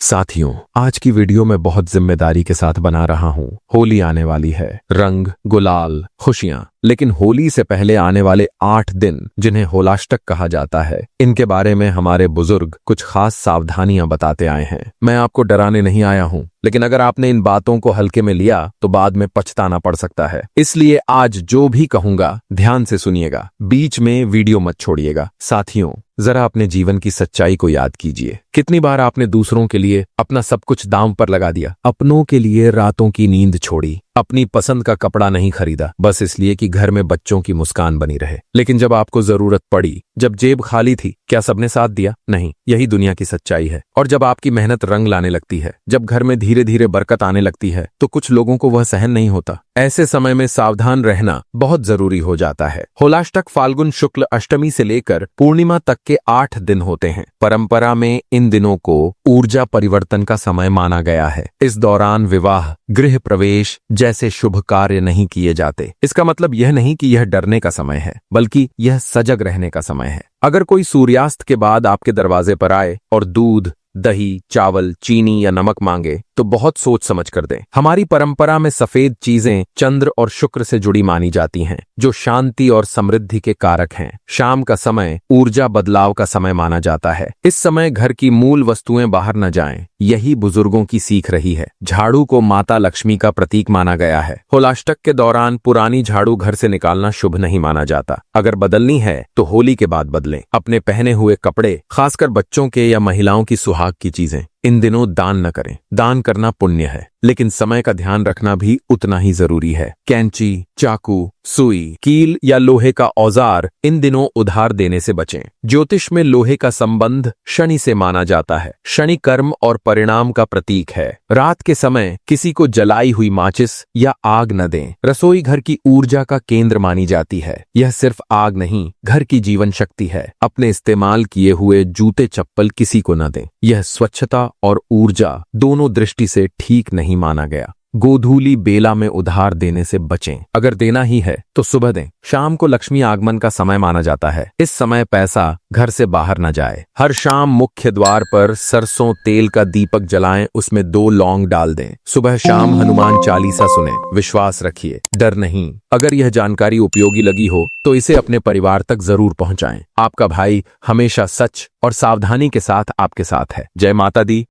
साथियों, आज की वीडियो मैं बहुत जिम्मेदारी के साथ बना रहा हूँ। होली आने वाली है, रंग, गुलाल, खुशियां। लेकिन होली से पहले आने वाले 8 दिन, जिन्हें होलाष्टक कहा जाता है, इनके बारे में हमारे बुजुर्ग कुछ खास सावधानियां बताते आए हैं। मैं आपको डराने नहीं आया हूँ, लेकिन अगर आपने इन बातों को हल्के में लिया तो बाद में पछताना पड़ सकता है। इसलिए आज जो भी कहूंगा ध्यान से सुनिएगा, बीच में वीडियो मत छोड़िएगा। साथियों, जरा अपने जीवन की सच्चाई को याद कीजिए। कितनी बार आपने दूसरों के लिए अपना सब कुछ दांव पर लगा दिया, अपनों के लिए रातों की नींद छोड़ी, अपनी पसंद का कपड़ा नहीं खरीदा, बस इसलिए कि घर में बच्चों की मुस्कान बनी रहे। लेकिन जब आपको जरूरत पड़ी, जब जेब खाली थी, क्या सबने साथ दिया? नहीं। यही दुनिया की सच्चाई है। और जब आपकी मेहनत रंग लाने लगती है, जब घर में धीरे धीरे बरकत आने लगती है, तो कुछ लोगों को वह सहन नहीं होता। ऐसे समय में सावधान रहना बहुत जरूरी हो जाता है। होलाष्टक फाल्गुन शुक्ल अष्टमी से लेकर पूर्णिमा तक के 8 दिन होते हैं। परंपरा में इन दिनों को ऊर्जा परिवर्तन का समय माना गया है। इस दौरान विवाह, गृह प्रवेश जैसे शुभ कार्य नहीं किए जाते। इसका मतलब यह नहीं कि यह डरने का समय है, बल्कि यह सजग रहने का समय है। अगर कोई सूर्यास्त के बाद आपके दरवाजे पर आए और दूध, दही, चावल, चीनी या नमक मांगे, तो बहुत सोच समझ कर दें। हमारी परंपरा में सफेद चीजें चंद्र और शुक्र से जुड़ी मानी जाती हैं, जो शांति और समृद्धि के कारक हैं। शाम का समय ऊर्जा बदलाव का समय माना जाता है। इस समय घर की मूल वस्तुएं बाहर न जाएं। यही बुजुर्गों की सीख रही है। झाड़ू को माता लक्ष्मी का प्रतीक माना गया है। होलाष्टक के दौरान पुरानी झाड़ू घर से निकालना शुभ नहीं माना जाता। अगर बदलनी है तो होली के बाद बदलें। अपने पहने हुए कपड़े, खासकर बच्चों के या महिलाओं की सुहाग की चीजें, इन दिनों दान न करें। दान करना पुण्य है, लेकिन समय का ध्यान रखना भी उतना ही जरूरी है। कैंची, चाकू, सुई, कील या लोहे का औजार इन दिनों उधार देने से बचें। ज्योतिष में लोहे का संबंध शनि से माना जाता है। शनि कर्म और परिणाम का प्रतीक है। रात के समय किसी को जलाई हुई माचिस या आग न दें। रसोई घर की ऊर्जा का केंद्र मानी जाती है। यह सिर्फ आग नहीं, घर की जीवन शक्ति है। अपने इस्तेमाल किए हुए जूते चप्पल किसी को न दें। यह स्वच्छता और ऊर्जा दोनों दृष्टि से ठीक नहीं माना गया। गोधूली बेला में उधार देने से बचें। अगर देना ही है तो सुबह दें। शाम को लक्ष्मी आगमन का समय माना जाता है। इस समय पैसा घर से बाहर न जाए। हर शाम मुख्य द्वार पर सरसों तेल का दीपक जलाएं, उसमें 2 लौंग डाल दें। सुबह शाम हनुमान चालीसा सुने। विश्वास रखिए, डर नहीं। अगर यह जानकारी उपयोगी लगी हो तो इसे अपने परिवार तक जरूर पहुंचाएं। आपका भाई हमेशा सच और सावधानी के साथ आपके साथ है। जय माता दी।